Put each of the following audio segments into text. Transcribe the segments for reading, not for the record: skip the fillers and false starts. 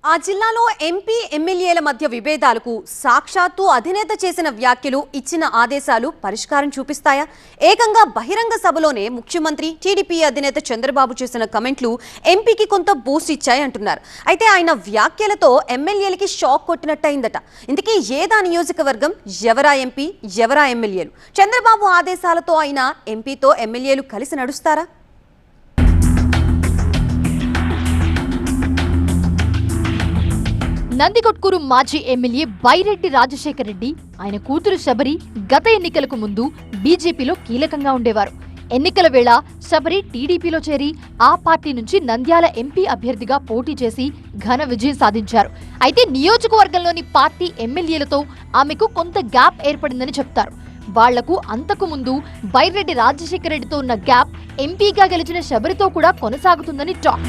ఆ జిల్లాలో ఎంపీ ఎమ్మెల్యేల మధ్య విభేదాలకు సాక్షాత్తు అధినేత చేసిన వ్యాఖ్యలు ఇచ్చిన ఆదేశాలు పరిష్కారం చూపిస్తాయా? ఏకంగా బహిరంగ సభలోనే ముఖ్యమంత్రి టీడీపీ అధినేత చంద్రబాబు చేసిన కమెంట్లు ఎంపీకి కొంత బూస్ట్ ఇచ్చాయి అంటున్నారు. అయితే ఆయన వ్యాఖ్యలతో ఎమ్మెల్యేలకి షాక్ కొట్టినట్టయిందట. ఇందుకే ఏదా నియోజకవర్గం, ఎవరా ఎంపీ, ఎవరా ఎమ్మెల్యేలు? చంద్రబాబు ఆదేశాలతో అయినా ఎంపీతో ఎమ్మెల్యేలు కలిసి నడుస్తారా? నందికొట్కూరు మాజీ ఎమ్మెల్యే బైరెడ్డి రాజశేఖర్ రెడ్డి, ఆయన కూతురు శబరి గత ఎన్నికలకు ముందు బీజేపీలో కీలకంగా ఉండేవారు. ఎన్నికల వేళ శబరి టీడీపీలో చేరి ఆ పార్టీ నుంచి నంద్యాల ఎంపీ అభ్యర్థిగా పోటీ చేసి ఘన విజయం సాధించారు. అయితే నియోజకవర్గంలోని పార్టీ ఎమ్మెల్యేలతో ఆమెకు కొంత గ్యాప్ ఏర్పడిందని చెప్తారు. వాళ్లకు అంతకు ముందు బైరెడ్డి రాజశేఖర్ రెడ్డితో ఉన్న గ్యాప్ ఎంపీగా గెలిచిన శబరితో కూడా కొనసాగుతుందని టాక్.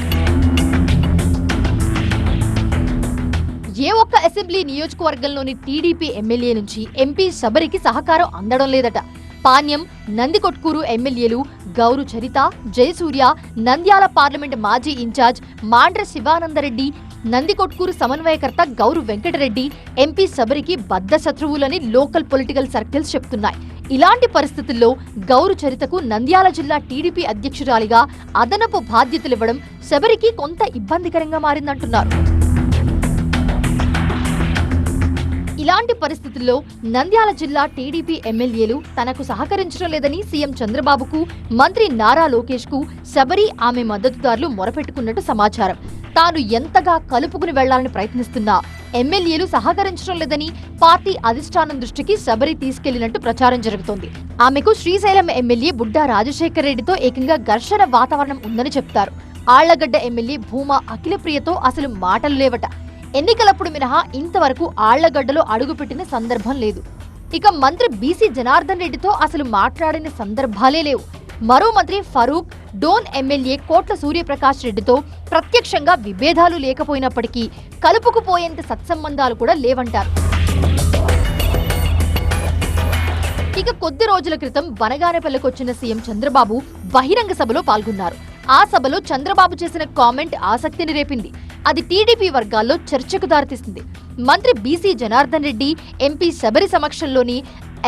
ఏ ఒక్క అసెంబ్లీ నియోజకవర్గంలోని టీడీపీ ఎమ్మెల్యే నుంచి ఎంపీ శబరికి సహకారం అందడం లేదట. పాణ్యం, నందికొట్కూరు ఎమ్మెల్యేలు గౌరు చరిత, జయసూర్య, నంద్యాల పార్లమెంట్ మాజీ ఇన్ఛార్జ్ మాండ్ర శివానందరెడ్డి, నందికొట్కూరు సమన్వయకర్త గౌరు వెంకటరెడ్డి ఎంపీ శబరికి బద్ద శత్రువులని లోకల్ పొలిటికల్ సర్కిల్స్ చెప్తున్నాయి. ఇలాంటి పరిస్థితుల్లో గౌరు చరితకు నంద్యాల జిల్లా టీడీపీ అధ్యక్షురాలిగా అదనపు బాధ్యతలివ్వడం శబరికి కొంత ఇబ్బందికరంగా మారిందంటున్నారు. ఇలాంటి పరిస్థితుల్లో నంద్యాల జిల్లా టీడీపీ ఎమ్మెల్యేలు తనకు సహకరించడం లేదని సీఎం చంద్రబాబుకు, మంత్రి నారా లోకేష్ కు శబరి, ఆమె మద్దతుదారులు మొరపెట్టుకున్నట్టు సమాచారం. తాను ఎంతగా కలుపుకుని వెళ్లాలని ప్రయత్నిస్తున్నా ఎమ్మెల్యేలు సహకరించడం లేదని పార్టీ అధిష్టానం దృష్టికి శబరి తీసుకెళ్లినట్టు ప్రచారం జరుగుతోంది. ఆమెకు శ్రీశైలం ఎమ్మెల్యే బుడ్డా రాజశేఖర్ రెడ్డితో ఏకంగా ఘర్షణ వాతావరణం ఉందని చెప్తారు. ఆళ్లగడ్డ ఎమ్మెల్యే భూమా అఖిలప్రియతో అసలు మాటలు లేవట. ఎన్నికలప్పుడు మినహా ఇంతవరకు ఆళ్లగడ్డలో అడుగుపెట్టిన సందర్భం లేదు. ఇక మంత్రి బీసీ జనార్దన్ రెడ్డితో అసలు మాట్లాడిన సందర్భాలే లేవు. మరో మంత్రి ఫరూక్, డోన్ ఎమ్మెల్యే కోట్ల సూర్యప్రకాష్ రెడ్డితో ప్రత్యక్షంగా విభేదాలు లేకపోయినప్పటికీ కలుపుకుపోయేంత సత్సంబంధాలు కూడా లేవంటారు. ఇక కొద్ది రోజుల క్రితం బనగానపల్లికొచ్చిన సీఎం చంద్రబాబు బహిరంగ సభలో పాల్గొన్నారు. ఆ సభలో చంద్రబాబు చేసిన కామెంట్ ఆసక్తిని రేపింది. అది టీడీపీ వర్గాల్లో చర్చకు దారితీసింది. మంత్రి బీసీ జనార్దన్ రెడ్డి, ఎంపీ శబరి సమక్షంలోని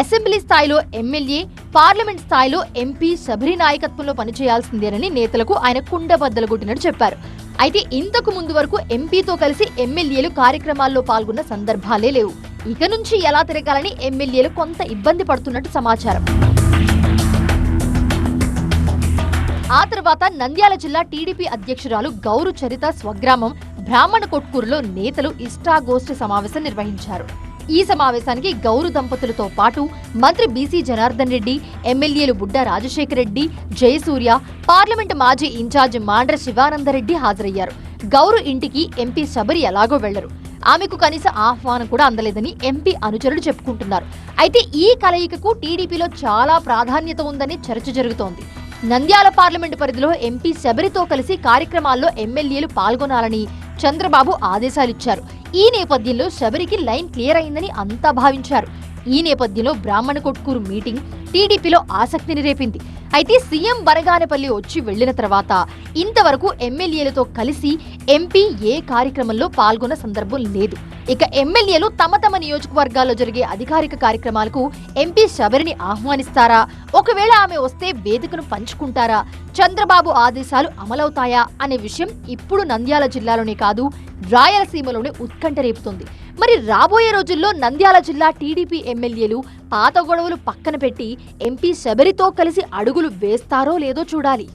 అసెంబ్లీ స్థాయిలో ఎమ్మెల్యే, పార్లమెంట్ స్థాయిలో ఎంపీ శబరి నాయకత్వంలో పనిచేయాల్సిందేనని నేతలకు ఆయన కుండబద్దలుగొట్టినట్టు చెప్పారు. అయితే ఇంతకు ముందు వరకు ఎంపీతో కలిసి ఎమ్మెల్యేలు కార్యక్రమాల్లో పాల్గొన్న సందర్భాలే లేవు. ఇక నుంచి ఎలా తిరగాలని ఎమ్మెల్యేలు కొంత ఇబ్బంది పడుతున్నట్టు సమాచారం. ఆ తర్వాత నంద్యాల జిల్లా టీడీపీ అధ్యక్షురాలు గౌరు చరిత స్వగ్రామం బ్రాహ్మణకొట్కూరులో నేతలు ఇష్టాగోష్ఠి సమావేశం నిర్వహించారు. ఈ సమావేశానికి గౌరు దంపతులతో పాటు మంత్రి బీసీ జనార్దన్ రెడ్డి, ఎమ్మెల్యేలు బుడ్డా రాజశేఖర్ రెడ్డి, జయసూర్య, పార్లమెంట్ మాజీ ఇన్ఛార్జ్ మాండ్ర శివానందరెడ్డి హాజరయ్యారు. గౌరు ఇంటికి ఎంపీ శబరి ఎలాగో వెళ్లరు. ఆమెకు కనీస ఆహ్వానం కూడా అందలేదని ఎంపీ అనుచరులు చెప్పుకుంటున్నారు. అయితే ఈ కలయికకు టీడీపీలో చాలా ప్రాధాన్యత ఉందని చర్చ జరుగుతోంది. నంద్యాల పార్లమెంటు పరిధిలో ఎంపీ శబరితో కలిసి కార్యక్రమాల్లో ఎమ్మెల్యేలు పాల్గొనాలని చంద్రబాబు ఆదేశాలిచ్చారు. ఈ నేపథ్యంలో శబరికి లైన్ క్లియర్ అయిందని అంతా భావించారు. ఈ నేపథ్యంలో బ్రాహ్మణకొట్కూరు మీటింగ్ టీడీపీలో ఆసక్తిని రేపింది. అయితే సీఎం బనగానపల్లి వచ్చి వెళ్లిన తర్వాత ఇంతవరకు ఎమ్మెల్యేలతో కలిసి ఎంపీ ఏ కార్యక్రమంలో పాల్గొన్న సందర్భం లేదు. ఇక ఎమ్మెల్యేలు తమ తమ నియోజకవర్గాల్లో జరిగే అధికారిక కార్యక్రమాలకు ఎంపీ శబరిని ఆహ్వానిస్తారా? ఒకవేళ ఆమె వస్తే వేదికను పంచుకుంటారా? చంద్రబాబు ఆదేశాలు అమలవుతాయా అనే విషయం ఇప్పుడు నంద్యాల జిల్లాలోనే కాదు, రాయలసీమలోనే ఉత్కంఠ రేపుతుంది. మరి రాబోయే రోజుల్లో నంద్యాల జిల్లా టీడీపీ ఎమ్మెల్యేలు పాత గొడవలు పక్కన పెట్టి ఎంపీ శబరితో కలిసి అడుగులు వేస్తారో లేదో చూడాలి.